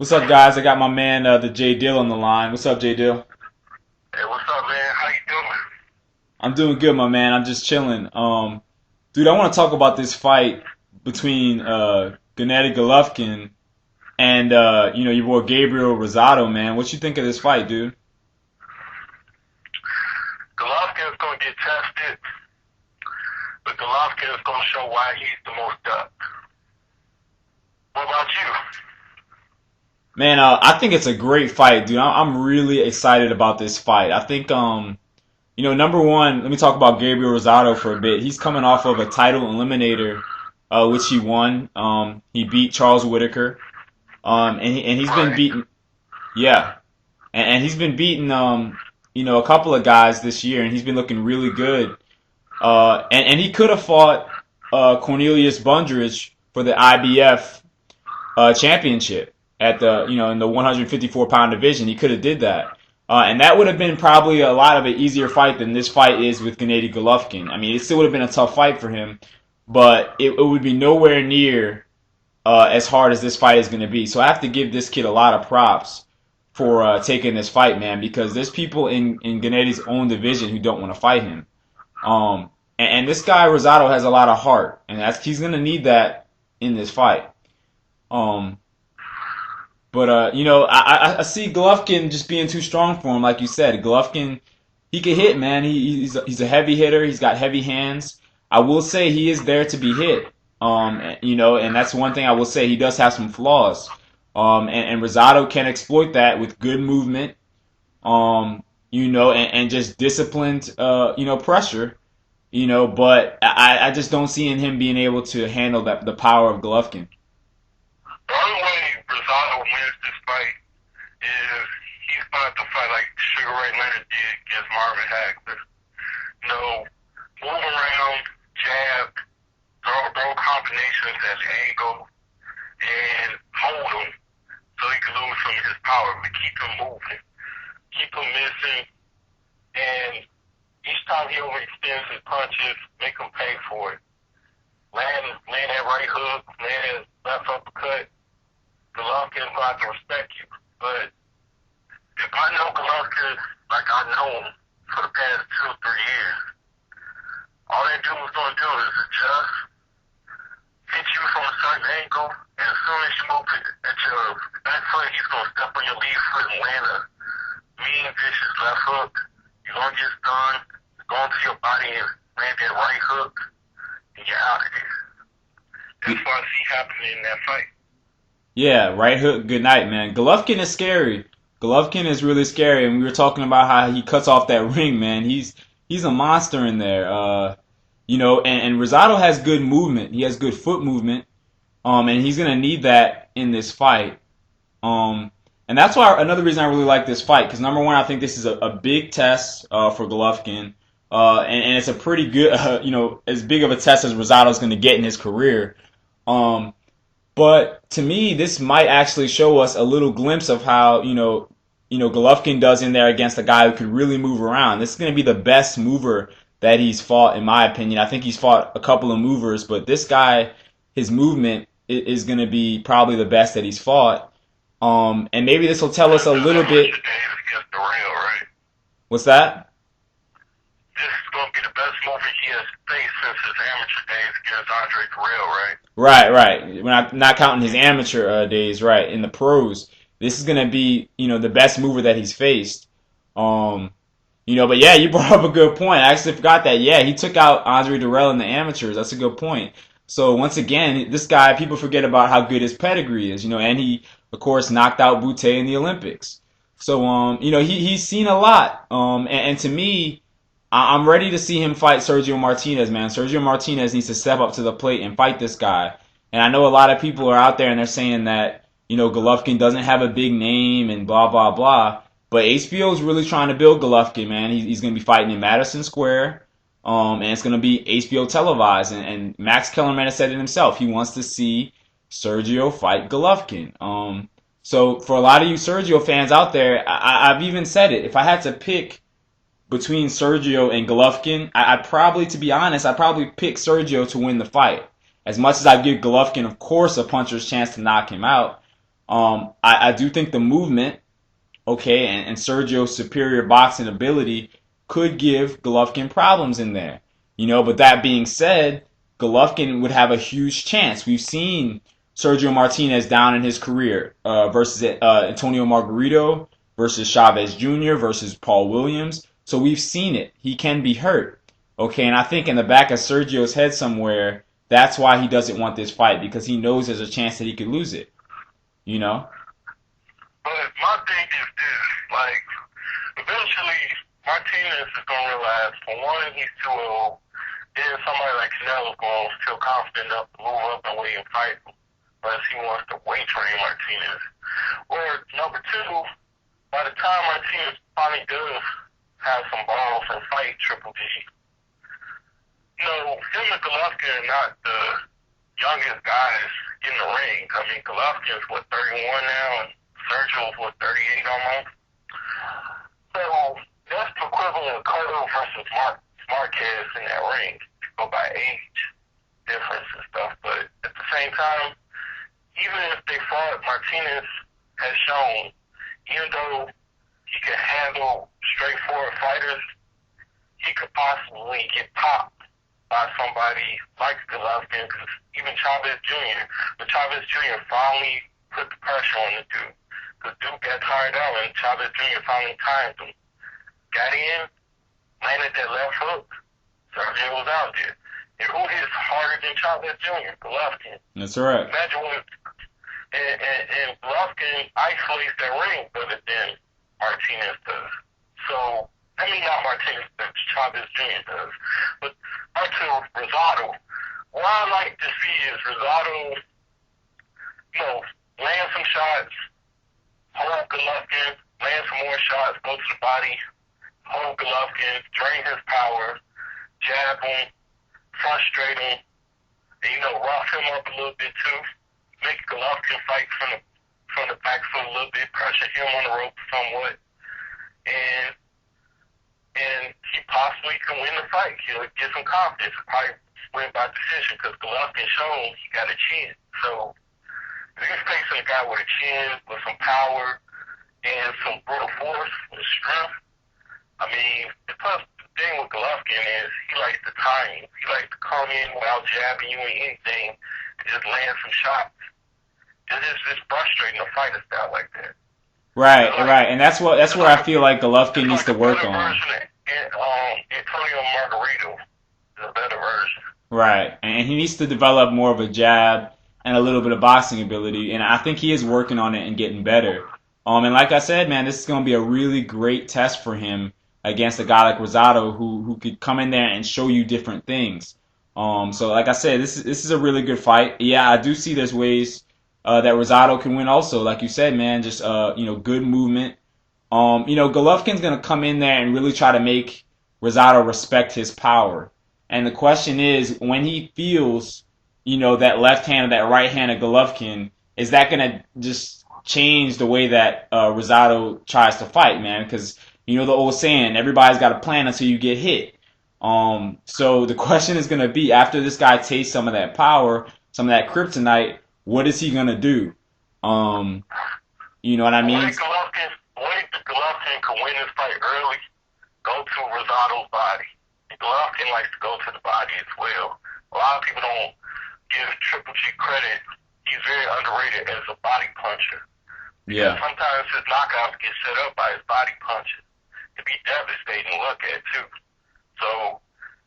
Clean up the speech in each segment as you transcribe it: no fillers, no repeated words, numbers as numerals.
What's up, guys? I got my man, the Jdil on the line. What's up, Jdil? Hey, what's up, man? How you doing? I'm doing good, my man. I'm just chilling. Dude, I want to talk about this fight between Gennady Golovkin and your boy Gabriel Rosado, man. What you think of this fight, dude? Golovkin is going to get tested, but Golovkin is going to show why he's the most up. What about you? Man, I think it's a great fight, dude. I'm really excited about this fight. I think, number one, let me talk about Gabriel Rosado for a bit. He's coming off of a title eliminator, which he won. He beat Charles Whitaker, and he's been Right. beaten. Yeah, and he's been beating, a couple of guys this year, and he's been looking really good. And he could have fought Cornelius Bundrich for the IBF championship at the in the 154-pound division. He could have did that, and that would have been probably a lot of an easier fight than this fight is with Gennady Golovkin. I mean, it still would have been a tough fight for him, but it would be nowhere near as hard as this fight is going to be. So I have to give this kid a lot of props for taking this fight, man, because there's people in Gennady's own division who don't want to fight him. And this guy Rosado has a lot of heart, and he's gonna need that in this fight. Um, I see Golovkin just being too strong for him, like you said. Golovkin, he can hit, man. He's a heavy hitter. He's got heavy hands. I will say he is there to be hit. And that's one thing I will say. He does have some flaws. And Rosado can exploit that with good movement. And just disciplined, pressure. But I just don't see in him being able to handle the power of Golovkin. The only way Rosado wins this fight is he's going to have to fight like Sugar Ray Leonard did against Marvin Hagler. Move around, jab, throw combinations at the angle, and hold him so he can lose some of his power, but keep him moving, keep him missing, and each time he overextends his punches, make him pay for it. Land that right hook, land that left uppercut. Golovkin's going to have to respect you. But if I know Golovkin like I know him for the past 2 or 3 years, all that dude was going to do is adjust, hit you from a certain angle, and as soon as you move it at your back foot, he's going to step on your lead foot and land a mean, vicious left hook. You're going to get stunned, go into your body and land that right hook, and you're out of there. That's what I see happening in that fight. Yeah, right hook, good night, man. Golovkin is scary. Golovkin is really scary, and we were talking about how he cuts off that ring, man. He's a monster in there. And Rosado has good movement. He has good foot movement. And he's gonna need that in this fight. And that's why another reason I really like this fight, because number one, I think this is a big test for Golovkin. And it's a pretty good, as big of a test as Rosado's going to get in his career. But to me, this might actually show us a little glimpse of how, Golovkin does in there against a guy who could really move around. This is going to be the best mover that he's fought, in my opinion. I think he's fought a couple of movers, but this guy, his movement is going to be probably the best that he's fought. And maybe this will tell us a little bit. Against the rail, right? What's that? This is going to be the best movie he has faced since his amateur days against Andre Carrell, right? Right. We're not counting his amateur days, right? In the pros, this is gonna be, the best mover that he's faced. But yeah, you brought up a good point. I actually forgot that. Yeah, he took out Andre Dirrell in the amateurs. That's a good point. So once again, this guy, people forget about how good his pedigree is, and he, of course, knocked out Boutte in the Olympics. So, he's seen a lot. And to me, I'm ready to see him fight Sergio Martinez, man. Sergio Martinez needs to step up to the plate and fight this guy. And I know a lot of people are out there and they're saying that, Golovkin doesn't have a big name and blah, blah, blah. But HBO is really trying to build Golovkin, man. He's going to be fighting in Madison Square. And it's going to be HBO televised. And Max Kellerman has said it himself. He wants to see Sergio fight Golovkin. So for a lot of you Sergio fans out there, I've even said it. If I had to pick between Sergio and Golovkin, I'd probably, to be honest, I'd probably pick Sergio to win the fight. As much as I give Golovkin, of course, a puncher's chance to knock him out, I do think the movement, okay, and Sergio's superior boxing ability could give Golovkin problems in there. But that being said, Golovkin would have a huge chance. We've seen Sergio Martinez down in his career versus Antonio Margarito, versus Chavez Jr., versus Paul Williams. So we've seen it. He can be hurt. Okay, and I think in the back of Sergio's head somewhere, that's why he doesn't want this fight, because he knows there's a chance that he could lose it. You know? But my thing is this, like, eventually Martinez is going to realize, for one, he's too old. Then somebody like Canelo's going to feel confident enough to move up and weigh and fight him, unless he wants to weight train Martinez. Or number two, by the time Martinez finally does have some balls and fight Triple G, him and Golovkin are not the youngest guys in the ring. I mean, Golovkin's, 31 now, and Sergio's, 38 almost. So that's the equivalent of Cotto versus Marquez in that ring. Go by age difference and stuff. But at the same time, even if they fought, Martinez has shown, even though he can handle straightforward fighters, he could possibly get popped by somebody like Golovkin, because even Chavez Jr., but Chavez Jr. finally put the pressure on the dude. Because dude got tired out, and Chavez Jr. finally timed him. Got in, landed that left hook, Sergio was out there. And who hits harder than Chavez Jr.? Golovkin. That's right. Imagine what, and Golovkin isolates that ring better than Martinez does. So, I mean, not Martinez, but Chavez Jr. does. But back to Rosado. What I like to see is Rosado, land some shots, hold Golovkin, land some more shots, go to the body, hold Golovkin, drain his power, jab him, frustrate him, and, rough him up a little bit too. Make Golovkin fight from the back foot a little bit, pressure him on the rope somewhat, and he possibly can win the fight. He'll get some confidence. Probably win by decision, because Golovkin shown he got a chin. So if he's facing a guy with a chin, with some power, and some brutal force, with strength, I mean, the tough thing with Golovkin is he likes to time you. He likes to come in without jabbing you in anything and just land some shots. It's frustrating to fight a style like that. Right, right, and that's where I feel like Golovkin needs to work on. Antonio Margarito is a better version. Right, and he needs to develop more of a jab and a little bit of boxing ability, and I think he is working on it and getting better. And like I said, man, this is going to be a really great test for him against a guy like Rosado, who could come in there and show you different things. So like I said, this is a really good fight. Yeah, I do see there's ways that Rosado can win also. Like you said, man, just good movement. Golovkin's gonna come in there and really try to make Rosado respect his power. And the question is, when he feels, that left hand or that right hand of Golovkin, is that gonna just change the way that Rosado tries to fight, man? Because the old saying, everybody's got a plan until you get hit. So the question is gonna be, after this guy tastes some of that power, some of that kryptonite, what is he gonna do? You know what I mean? Golovkin can win this fight early. Go to Rosado's body. Golovkin likes to go to the body as well. A lot of people don't give Triple G credit. He's very underrated as a body puncher. Yeah. Sometimes his knockouts get set up by his body punches. It'd be devastating to look at too. So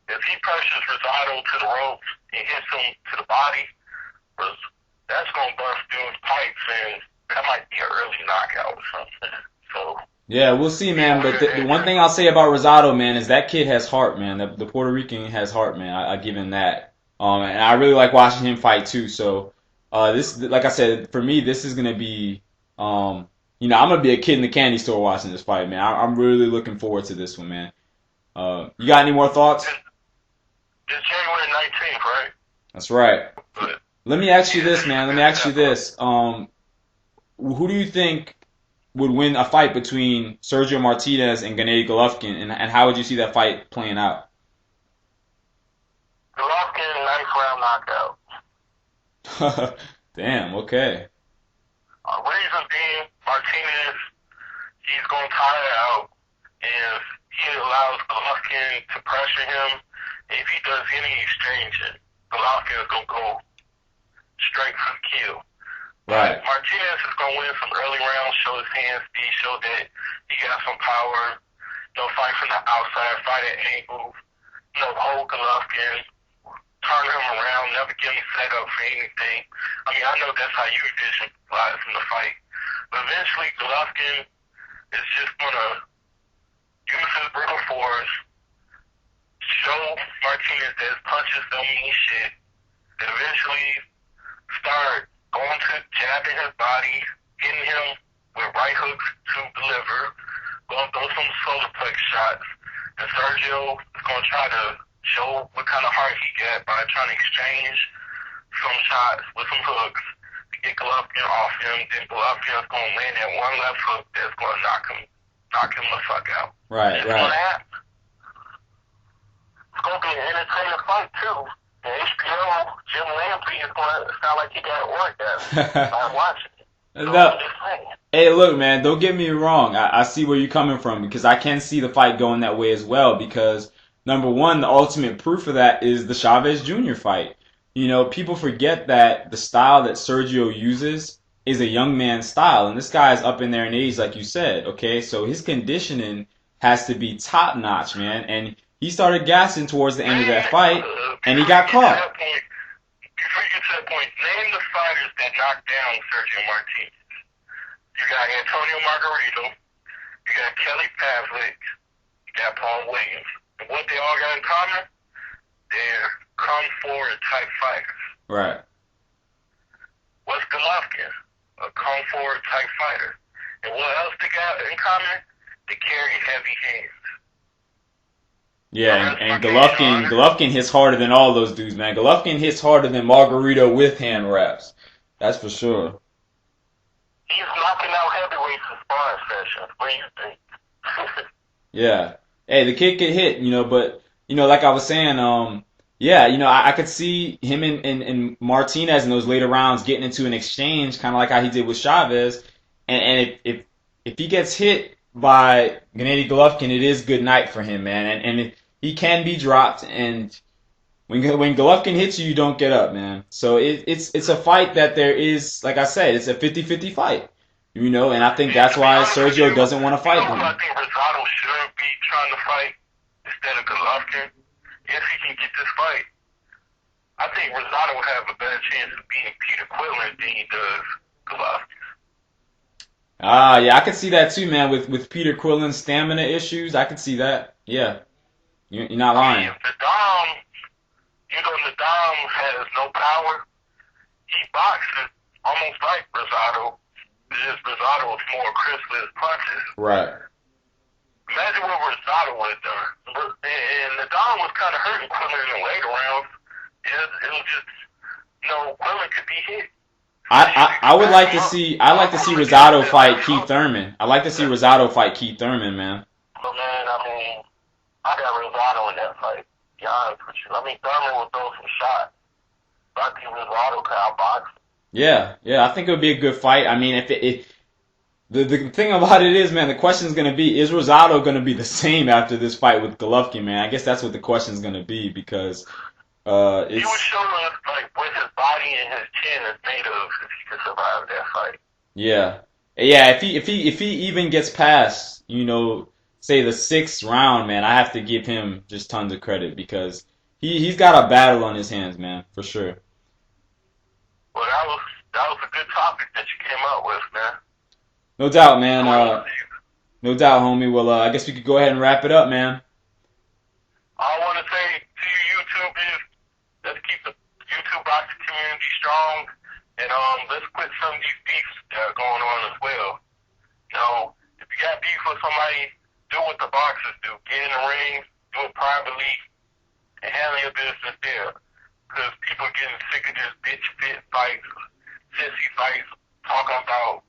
if he pressures Rosado to the ropes and hits him to the body, that's gonna bust dude's pipes, and that might be an early knockout or something. So yeah, we'll see, man. But the one thing I'll say about Rosado, man, is that kid has heart, man. The Puerto Rican has heart, man. I give him that. And I really like watching him fight too. So this, like I said, for me, this is gonna be, I'm gonna be a kid in the candy store watching this fight, man. I'm really looking forward to this one, man. You got any more thoughts? It's January 19th, right? That's right. Let me ask you this, man. Let me ask you this. Who do you think would win a fight between Sergio Martinez and Gennady Golovkin, and how would you see that fight playing out? Golovkin, 9th round knockout. Damn, okay. Reason being, Martinez, he's going to tire out if he allows Golovkin to pressure him. If he does any exchanging, Golovkin is going to go straight for the kill. Right. Martinez is going to win some early rounds, show his hand speed, show that he got some power, fight from the outside, fight at angle, hold Golovkin, turn him around, never get him set up for anything. I mean, I know that's how you envision live from the fight. But eventually, Golovkin is just going to use his brutal force, show Martinez that his punches don't mean shit, and eventually start going to jabbing his body, hitting him with right hooks to deliver, going to throw some solar plex shots, and Sergio is going to try to show what kind of heart he got by trying to exchange some shots with some hooks to get Golovkin off him. Then Golovkin is going to land that one left hook that's going to knock him the fuck out. Right. It's going to happen. It's going to be an entertaining fight too. The HBO, Jim Lampley is going to sound like he got work out. I'm watching it. So No. Hey, look, man, don't get me wrong. I see where you're coming from because I can see the fight going that way as well because, number one, the ultimate proof of that is the Chavez Jr. fight. People forget that the style that Sergio uses is a young man's style, and this guy is up in there in age, like you said, okay? So his conditioning has to be top-notch, man, and he started gassing towards the end of that fight, and he got caught. Before you get to that point, name the fighters that knocked down Sergio Martinez. You got Antonio Margarito, you got Kelly Pavlik, you got Paul Williams. And what they all got in common? They're come forward type fighters. Right. What's Golovkin? A come forward type fighter. And what else they got in common? They carry heavy hands. Yeah, and Golovkin hits harder than all those dudes, man. Golovkin hits harder than Margarito with hand wraps. That's for sure. He's knocking out heavyweights in sparring sessions. What do you think? Yeah. Hey, the kid could hit, but, like I was saying, I could see him and Martinez in those later rounds getting into an exchange, kind of like how he did with Chavez. And if he gets hit by Gennady Golovkin, it is good night for him, man. And he can be dropped, and when Golovkin hits you, you don't get up, man. So it's a fight that there is, like I said, it's a 50-50 fight, and I think that's why Sergio doesn't want to fight him. I think Rosado should be trying to fight instead of Golovkin. If he can get this fight, I think Rosado would have a better chance of beating Peter Quillen than he does Golovkin. Yeah, I could see that too, man. With Peter Quillen's stamina issues, I could see that. Yeah, you're not lying. The Dom, the Dom has no power. He boxes almost like Rosado. Just Rosado is more crisp with his punches. Right. Imagine what Rosado would have done. And the Dom was kind of hurting Quillen in the later rounds. It was just, Quillen could be hit. I would like to see Rosado fight Keith Thurman. I'd like to see Rosado fight Keith Thurman, man. But man, I got Rosado in that fight. To be honest with you. Thurman will throw some shots. But I think Rosado can outbox him. Yeah, I think it would be a good fight. I mean, if the thing about it is, man, the question is going to be, is Rosado going to be the same after this fight with Golovkin, man? I guess that's what the question is going to be because he was showing us what his body and his chin is made of if he could survive that fight. Yeah. If he even gets past, say the 6th round, man, I have to give him just tons of credit because he's got a battle on his hands, man, for sure. Well, that was a good topic that you came up with, man. No doubt, man. No doubt, homie. Well, I guess we could go ahead and wrap it up, man. All I want to say to you, YouTube, is let's keep the YouTube boxing community strong, and let's quit some of these beefs that are going on as well. If you got beef with somebody, do what the boxers do. Get in the ring, do it privately, and handle your business there. Because people are getting sick of this bitch fit fights, sissy fights, talking about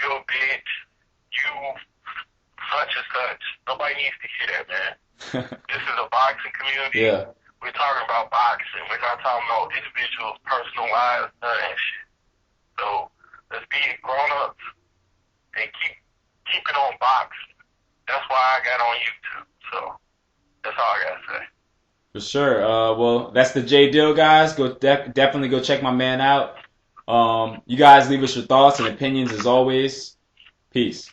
you a bitch, you such and such. Nobody needs to hear that, man. This is a boxing community. Yeah. We're talking about boxing. We're not talking about individuals' personal lives, none of that shit. So let's be that's why I got on YouTube. So that's all I gotta say. For sure. Well, that's the Jdil, guys. Go definitely go check my man out. You guys leave us your thoughts and opinions as always. Peace.